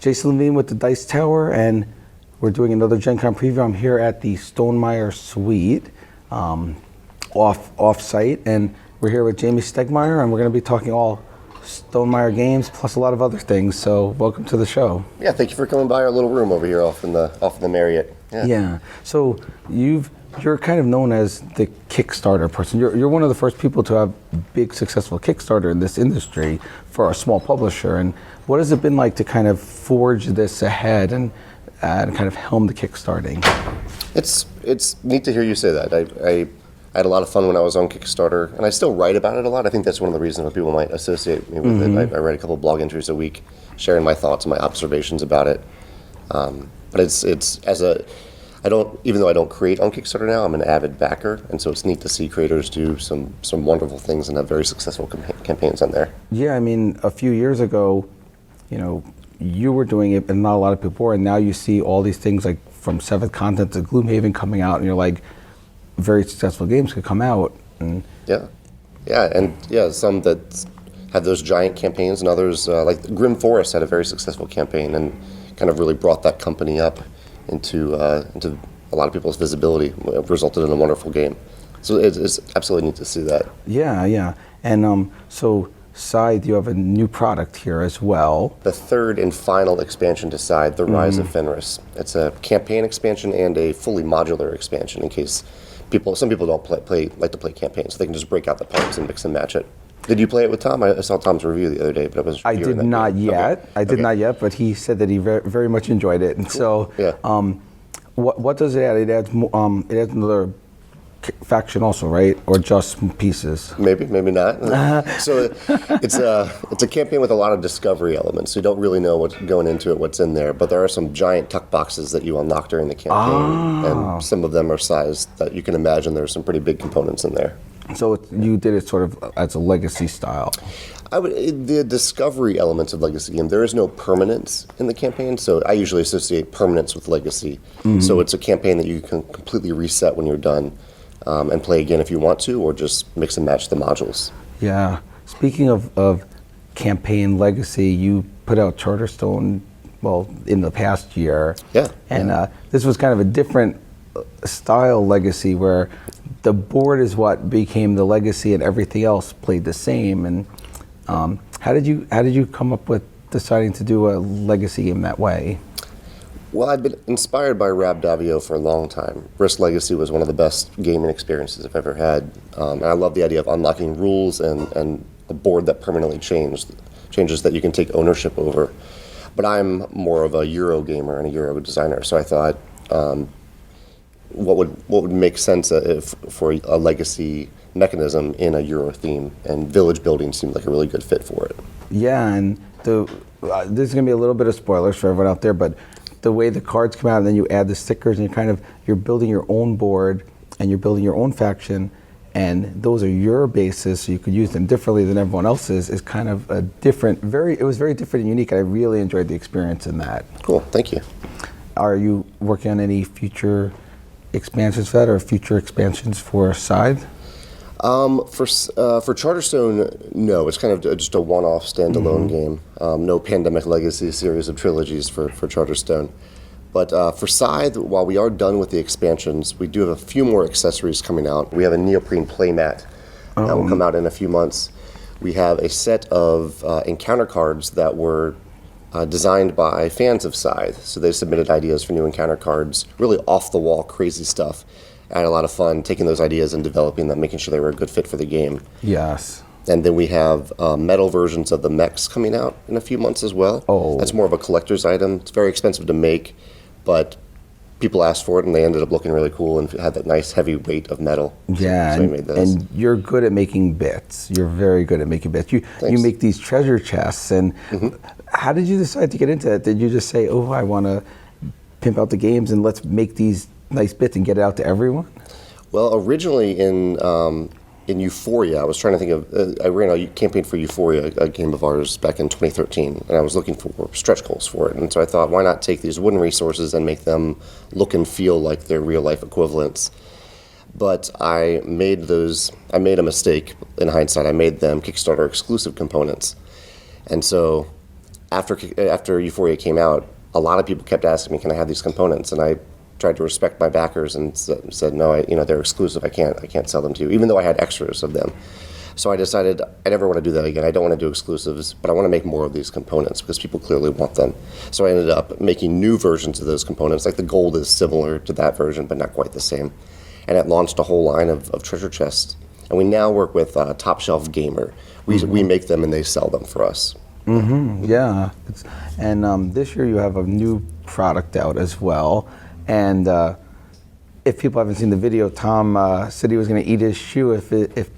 Jason Levine with the Dice Tower, and we're doing another Gen Con preview. I'm here at the Stonemaier Suite, off-site, and we're here with Jamey Stegmaier, and we're going to be talking all Stonemaier games, plus a lot of other things. So welcome to the show. Yeah, thank you for coming by our little room over here off in the Marriott. Yeah. So you're kind of known as the Kickstarter person. You're one of the first people to have big successful Kickstarter in this industry for a small publisher. And what has it been like to kind of forge this ahead and kind of helm the Kickstarting? It's neat to hear you say that. I had a lot of fun when I was on Kickstarter, and I still write about it a lot. I think that's one of the reasons why people might associate me with it. I write a couple blog entries a week, sharing my thoughts and my observations about it. But even though I don't create on Kickstarter now, I'm an avid backer, and so it's neat to see creators do some wonderful things and have very successful campaigns on there. Yeah, I mean, a few years ago, you were doing it, and not a lot of people were, and now you see all these things like from Seventh Continent to Gloomhaven coming out, and you're like, very successful games could come out. And some that had those giant campaigns, and others, like Grim Forest had a very successful campaign and kind of really brought that company up into a lot of people's visibility. It resulted in a wonderful game. So it's absolutely neat to see that. Yeah. And so Scythe, you have a new product here as well. The third and final expansion to Scythe, The Rise of Fenris. It's a campaign expansion and a fully modular expansion in case some people don't like to play campaigns, so they can just break out the parts and mix and match it. Did you play it with Tom? I saw Tom's review the other day, but I did not yet. Okay. I did not yet, but he said that he very much enjoyed it. And cool. So, what does it add? It adds another faction also, right? Or just pieces? Maybe not. So it's a campaign with a lot of discovery elements. So you don't really know what's going into it, what's in there. But there are some giant tuck boxes that you unlock during the campaign, and some of them are sized that you can imagine there's some pretty big components in there. So you did it sort of as a legacy style. The discovery elements of legacy game, there is no permanence in the campaign, so I usually associate permanence with legacy. So it's a campaign that you can completely reset when you're done and play again if you want to, or just mix and match the modules. Yeah. Speaking of campaign legacy, you put out Charterstone, in the past year. Yeah. And this was kind of a different style legacy where the board is what became the legacy and everything else played the same. And how did you come up with deciding to do a legacy game that way? Well, I've been inspired by Rabdavio for a long time. Risk Legacy was one of the best gaming experiences I've ever had. And I love the idea of unlocking rules and a board that permanently changes that you can take ownership over. But I'm more of a Euro gamer and a Euro designer, so I thought what would make sense for a legacy mechanism in a Euro theme, and village building seemed like a really good fit for it. Yeah, and this is going to be a little bit of spoilers for everyone out there, but the way the cards come out and then you add the stickers and you're building your own board and you're building your own faction, and those are your bases, so you could use them differently than everyone else's, is kind of a different, it was very different and unique. I really enjoyed the experience in that. Cool, thank you. Are you working on any future expansions for that, or future expansions for Scythe? For Charterstone, no. It's kind of just a one-off standalone game. No Pandemic Legacy series of trilogies for Charterstone. But for Scythe, while we are done with the expansions, we do have a few more accessories coming out. We have a neoprene playmat that will come out in a few months. We have a set of encounter cards that were designed by fans of Scythe. So they submitted ideas for new encounter cards, really off-the-wall, crazy stuff. I had a lot of fun taking those ideas and developing them, making sure they were a good fit for the game. Yes. And then we have metal versions of the mechs coming out in a few months as well. Oh. That's more of a collector's item. It's very expensive to make, but people asked for it, and they ended up looking really cool and had that nice heavy weight of metal. Yeah, so we made those. And you're good at making bits. You're very good at making bits. You make these treasure chests, and how did you decide to get into that? Did you just say, I want to pimp out the games and let's make these nice bits and get it out to everyone? Well, originally in Euphoria, I was trying to think of, I ran a campaign for Euphoria, a game of ours, back in 2013, and I was looking for stretch goals for it. And so I thought, why not take these wooden resources and make them look and feel like their real-life equivalents? But I made a mistake in hindsight. I made them Kickstarter exclusive components. And so after Euphoria came out, a lot of people kept asking me, "Can I have these components?" And I tried to respect my backers and said, "No, they're exclusive. I can't sell them to you," even though I had extras of them. So I decided I never want to do that again. I don't want to do exclusives, but I want to make more of these components because people clearly want them. So I ended up making new versions of those components. Like the gold is similar to that version, but not quite the same. And it launched a whole line of treasure chests. And we now work with Top Shelf Gamer. We make them and they sell them for us. Yeah. And this year you have a new product out as well. And if people haven't seen the video, Tom said he was going to eat his shoe if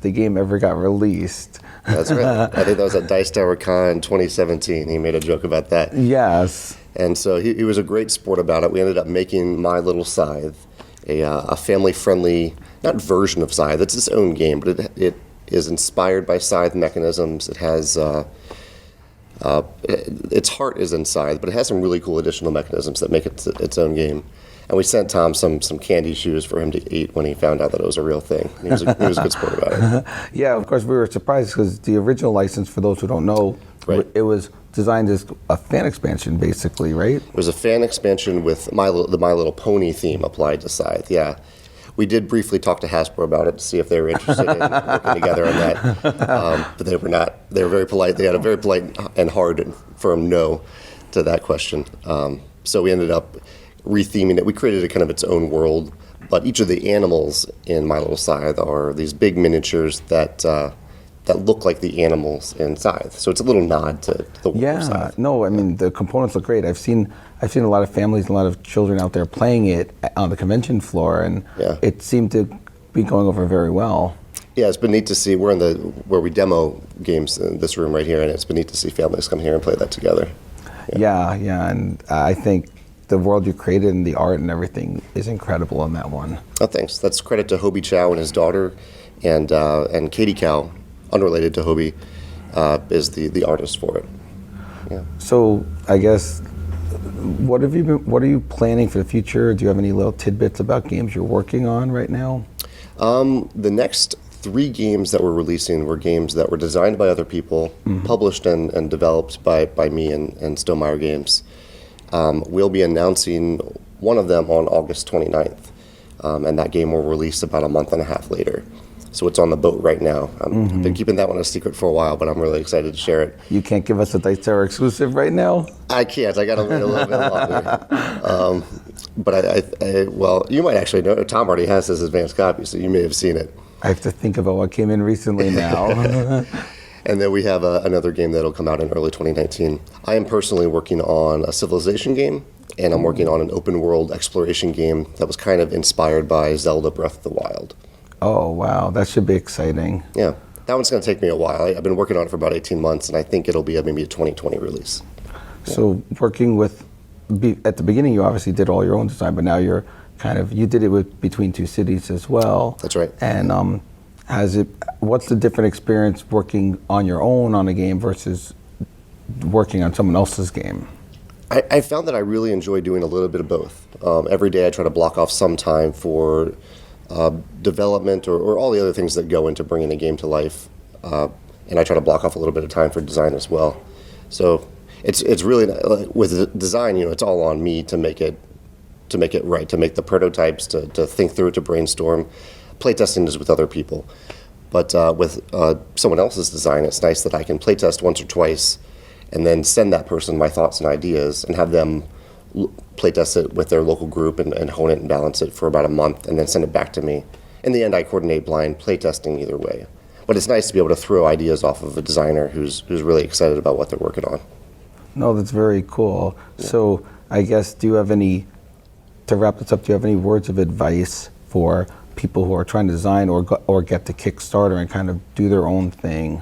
the game ever got released. That's right. I think that was at Dice Tower Con 2017. He made a joke about that. Yes. And so he was a great sport about it. We ended up making My Little Scythe, a family-friendly, not version of Scythe, it's its own game, but it is inspired by Scythe mechanisms. It has, its heart is in Scythe, but it has some really cool additional mechanisms that make it its own game. And we sent Tom some candy shoes for him to eat when he found out that it was a real thing. He was a good sport about it. Yeah, of course, we were surprised because the original license, for those who don't know, right. It was designed as a fan expansion, basically, right? It was a fan expansion with the My Little Pony theme applied to Scythe, yeah. We did briefly talk to Hasbro about it to see if they were interested in working together on that, but they were not. They were very polite. They had a very polite and hard and firm no to that question. So we ended up retheming it. We created a kind of its own world, but each of the animals in My Little Scythe are these big miniatures that look like the animals in Scythe. So it's a little nod to the world of Scythe. No, I mean the components look great. I've seen a lot of families and a lot of children out there playing it on the convention floor, and it seemed to be going over very well. Yeah, it's been neat to see. We're in where we demo games in this room right here, and it's been neat to see families come here and play that together. Yeah, and I think the world you created and the art and everything is incredible on that one. Oh, thanks. That's credit to Hobie Chow and his daughter, and Katie Cow, unrelated to Hobie, is the artist for it. Yeah. So I guess, what are you planning for the future? Do you have any little tidbits about games you're working on right now? The next 3 games that we're releasing were games that were designed by other people, published and developed by me and Stonemaier Games. We'll be announcing one of them on August 29th, and that game will release about a month and a half later. So it's on the boat right now. I've been keeping that one a secret for a while, but I'm really excited to share it. You can't give us a Dice Tower exclusive right now? I can't. I got to wait a little bit longer. But well, you might actually know. Tom already has his advanced copy, so you may have seen it. I have to think about what came in recently now. And then we have another game that'll come out in early 2019. I am personally working on a Civilization game, and I'm working on an open world exploration game that was kind of inspired by Zelda Breath of the Wild. Oh, wow. That should be exciting. Yeah. That one's going to take me a while. I've been working on it for about 18 months, and I think it'll be maybe a 2020 release. Yeah. So working at the beginning, you obviously did all your own design, but now you're you did it between 2 cities as well. That's right. And what's the different experience working on your own on a game versus working on someone else's game? I found that I really enjoy doing a little bit of both. Every day I try to block off some time for development or all the other things that go into bringing a game to life, and I try to block off a little bit of time for design as well. So it's really, with the design, it's all on me to make it right, to make the prototypes, to think through it, to brainstorm. Playtesting is with other people, but with someone else's design, it's nice that I can playtest once or twice and then send that person my thoughts and ideas and have them playtest it with their local group and hone it and balance it for about a month and then send it back to me. In the end, I coordinate blind playtesting either way. But it's nice to be able to throw ideas off of a designer who's really excited about what they're working on. No, that's very cool. Yeah. So I guess, to wrap this up, do you have any words of advice for people who are trying to design or get to Kickstarter and kind of do their own thing?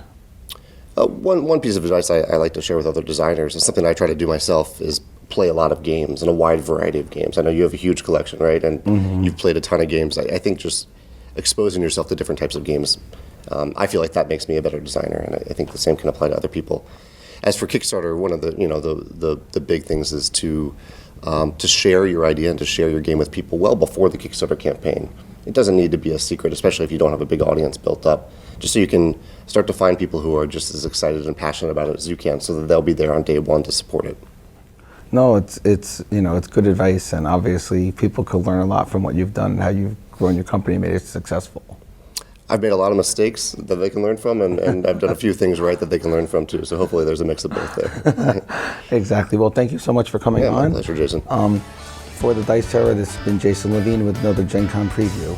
One piece of advice I like to share with other designers, and something I try to do myself, is play a lot of games and a wide variety of games. I know you have a huge collection, right? And you've played a ton of games. I think just exposing yourself to different types of games, I feel like that makes me a better designer, and I think the same can apply to other people. As for Kickstarter, one of the big things is to share your idea and to share your game with people well before the Kickstarter campaign. It doesn't need to be a secret, especially if you don't have a big audience built up. just so you can start to find people who are just as excited and passionate about it as you can, so that they'll be there on day one to support it. No, it's good advice, and obviously people could learn a lot from what you've done and how you've grown your company and made it successful. I've made a lot of mistakes that they can learn from, and I've done a few things right that they can learn from too. So hopefully there's a mix of both there. Exactly. Well, thank you so much for coming Yeah, on. my pleasure, Jason. For the Dice Terror, this has been Jason Levine with another Gen Con preview.